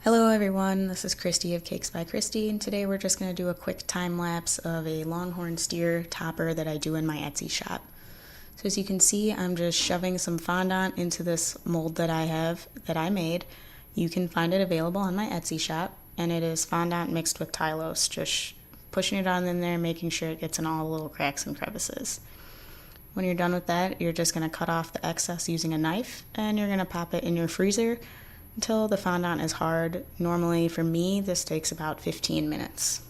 Hello everyone, this is Kristi of Cakes by Kristi, and today we're just going to do a quick time lapse of a Longhorn Steer topper that I do in my Etsy shop. So as you can see, I'm just shoving some fondant into this mold that I made. You can find it available on my Etsy shop, and it is fondant mixed with tylose, just pushing it on in there, making sure it gets in all the little cracks and crevices. When you're done with that, you're just going to cut off the excess using a knife, and you're going to pop it in your freezer until the fondant is hard. Normally for me this takes about 15 minutes.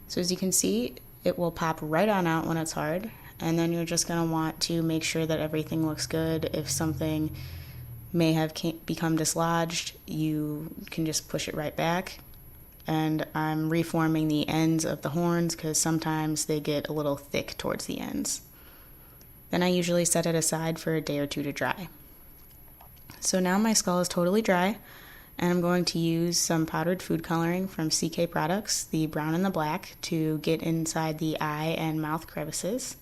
So as you can see, it will pop right on out when it's hard, and then you're just going to want to make sure that everything looks good. If something may have become dislodged, you can just push it right back. And I'm reforming the ends of the horns because sometimes they get a little thick towards the ends. Then I usually set it aside for a day or two to dry. So now my skull is totally dry, and I'm going to use some powdered food coloring from CK Products, the brown and the black, to get inside the eye and mouth crevices.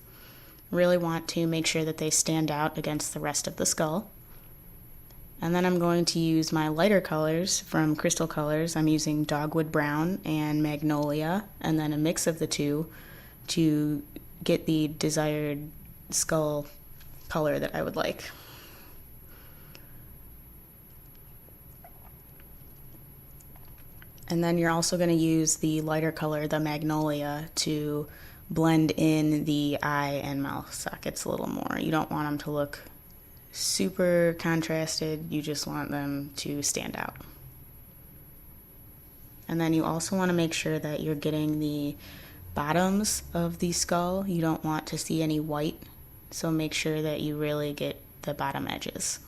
Really want to make sure that they stand out against the rest of the skull. And then I'm going to use my lighter colors from Crystal Colors. I'm using Dogwood Brown and Magnolia, and then a mix of the two to get the desired skull color that I would like. And then you're also going to use the lighter color, the Magnolia, to blend in the eye and mouth sockets a little more. You don't want them to look super contrasted, you just want them to stand out. And then you also want to make sure that you're getting the bottoms of the skull. You don't want to see any white, so make sure that you really get the bottom edges.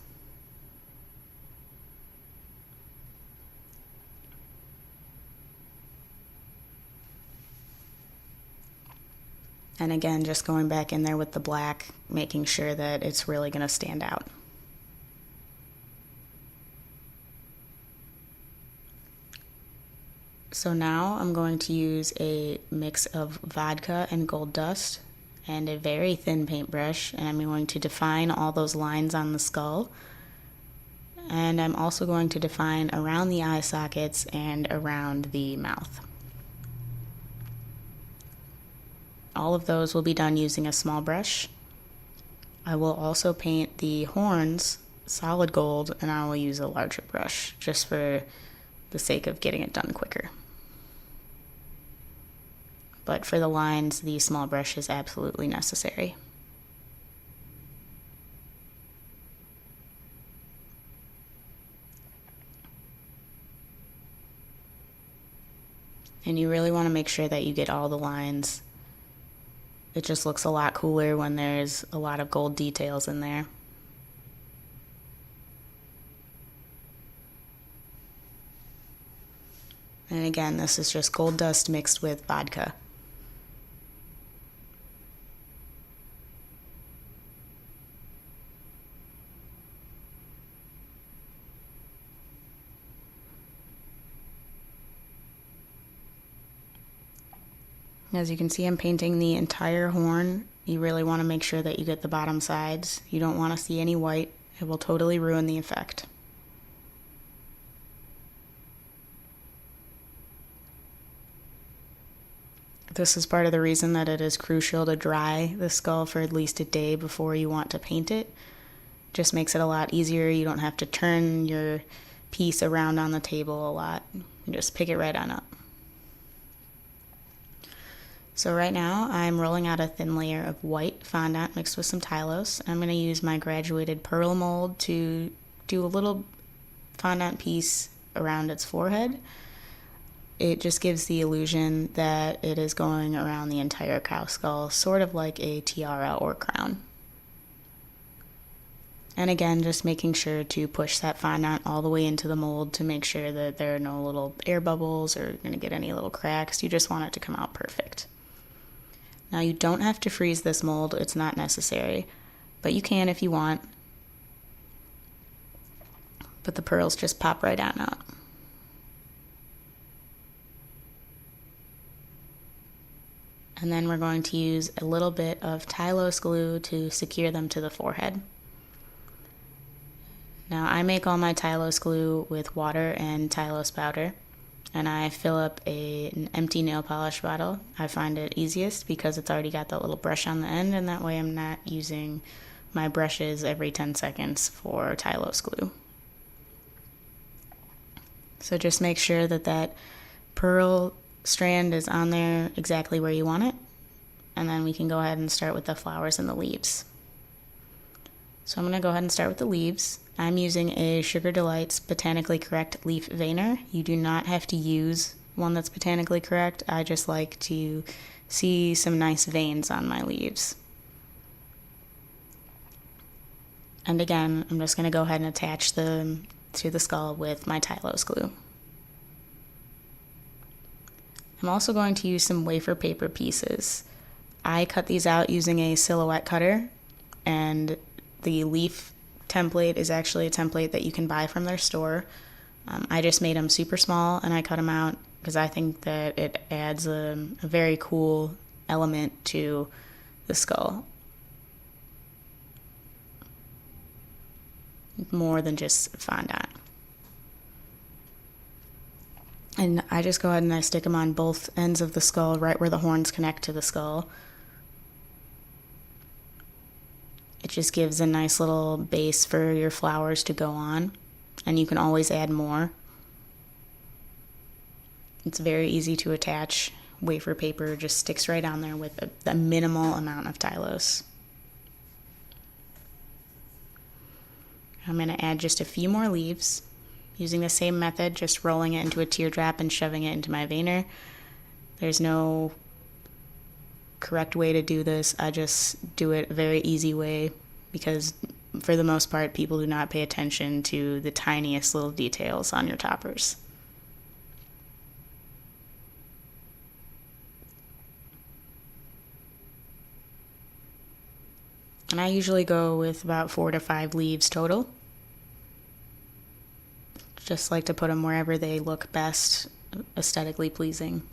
And again, just going back in there with the black, making sure that it's really going to stand out. So now I'm going to use a mix of vodka and gold dust and a very thin paintbrush, and I'm going to define all those lines on the skull. And I'm also going to define around the eye sockets and around the mouth. All of those will be done using a small brush. I will also paint the horns solid gold, and I will use a larger brush just for the sake of getting it done quicker. But for the lines, the small brush is absolutely necessary. And you really want to make sure that you get all the lines. It just looks a lot cooler when there's a lot of gold details in there. And again, this is just gold dust mixed with vodka. As you can see, I'm painting the entire horn. You really want to make sure that you get the bottom sides. You don't want to see any white. It will totally ruin the effect. This is part of the reason that it is crucial to dry the skull for at least a day before you want to paint it. Just makes it a lot easier. You don't have to turn your piece around on the table a lot. You just pick it right on up. So right now I'm rolling out a thin layer of white fondant mixed with some tylose. I'm going to use my graduated pearl mold to do a little fondant piece around its forehead. It just gives the illusion that it is going around the entire cow skull, sort of like a tiara or crown. And again, just making sure to push that fondant all the way into the mold to make sure that there are no little air bubbles or going to get any little cracks. You just want it to come out perfect. Now you don't have to freeze this mold, it's not necessary, but you can if you want. But the pearls just pop right on out. And then we're going to use a little bit of tylose glue to secure them to the forehead. Now I make all my tylose glue with water and tylose powder, and I fill up an empty nail polish bottle. I find it easiest because it's already got that little brush on the end, and that way I'm not using my brushes every 10 seconds for tylose glue. So just make sure that that pearl strand is on there exactly where you want it, and then we can go ahead and start with the flowers and the leaves. So I'm going to go ahead and start with the leaves. I'm using a Sugar Delites Botanically Correct leaf veiner. You do not have to use one that's botanically correct. I just like to see some nice veins on my leaves. And again, I'm just going to go ahead and attach them to the skull with my tylose glue. I'm also going to use some wafer paper pieces. I cut these out using a silhouette cutter, and the leaf template is actually a template that you can buy from their store. I just made them super small and I cut them out because I think that it adds a very cool element to the skull. More than just fondant. And I just go ahead and I stick them on both ends of the skull, right where the horns connect to the skull. It just gives a nice little base for your flowers to go on, and you can always add more. It's very easy to attach. Wafer paper just sticks right on there with a minimal amount of tylose. I'm going to add just a few more leaves using the same method, just rolling it into a teardrop and shoving it into my veiner. There's no correct way to do this. I just do it a very easy way because for the most part people do not pay attention to the tiniest little details on your toppers. And I usually go with about 4 to 5 leaves total. Just like to put them wherever they look best, aesthetically pleasing.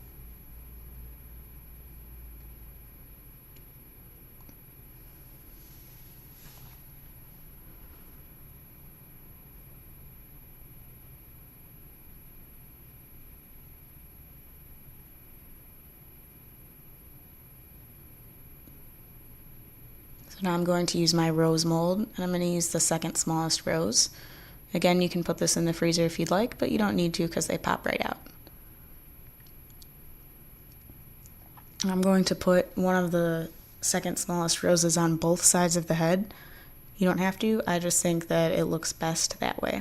So now I'm going to use my rose mold, and I'm going to use the second smallest rose. Again, you can put this in the freezer if you'd like, but you don't need to because they pop right out. I'm going to put one of the second smallest roses on both sides of the head. You don't have to, I just think that it looks best that way.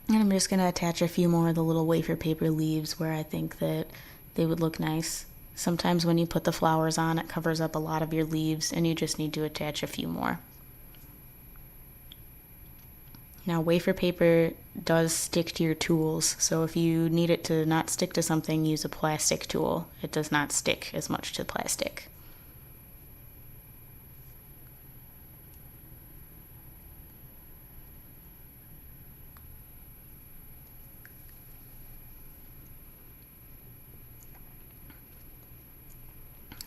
And I'm just going to attach a few more of the little wafer paper leaves where I think that they would look nice. Sometimes when you put the flowers on, it covers up a lot of your leaves, and you just need to attach a few more. Now, wafer paper does stick to your tools, so if you need it to not stick to something, use a plastic tool. It does not stick as much to plastic.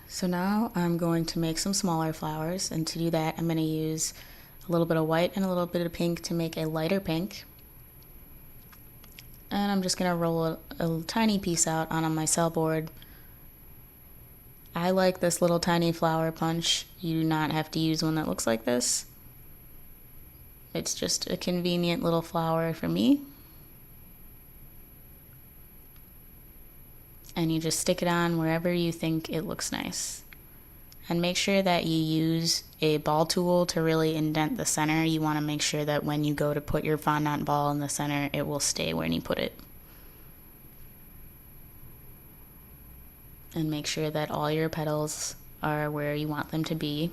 So now I'm going to make some smaller flowers, and to do that I'm going to use a little bit of white and a little bit of pink to make a lighter pink. And I'm just going to roll a tiny piece out on my cell board. I like this little tiny flower punch. You do not have to use one that looks like this. It's just a convenient little flower for me. And you just stick it on wherever you think it looks nice. And make sure that you use a ball tool to really indent the center. You want to make sure that when you go to put your fondant ball in the center, it will stay when you put it. And make sure that all your petals are where you want them to be.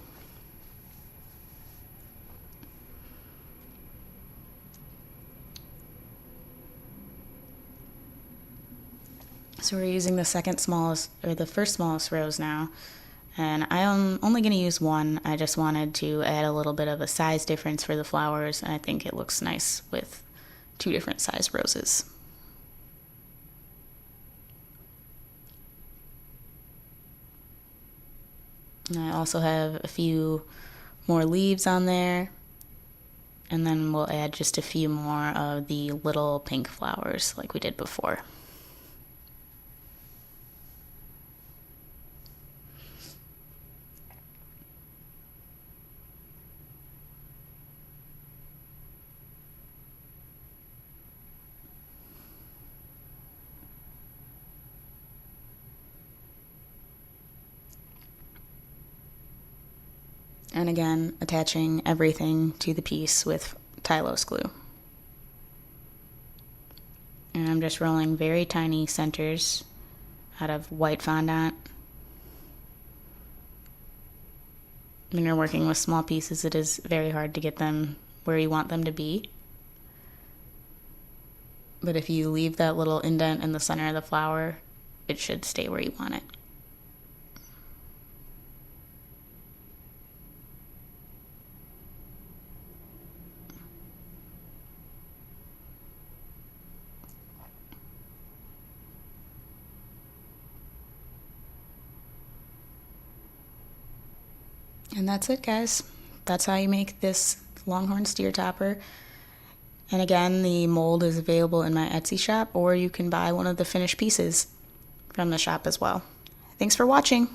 So we're using the second smallest, or the first smallest rose now. And I'm only going to use one. I just wanted to add a little bit of a size difference for the flowers, and I think it looks nice with two different size roses. And I also have a few more leaves on there, and then we'll add just a few more of the little pink flowers like we did before. And again, attaching everything to the piece with tylose glue. And I'm just rolling very tiny centers out of white fondant. When you're working with small pieces, it is very hard to get them where you want them to be. But if you leave that little indent in the center of the flower, it should stay where you want it. And that's it, guys. That's how you make this longhorn steer topper. And again, the mold is available in my Etsy shop, or you can buy one of the finished pieces from the shop as well. Thanks for watching.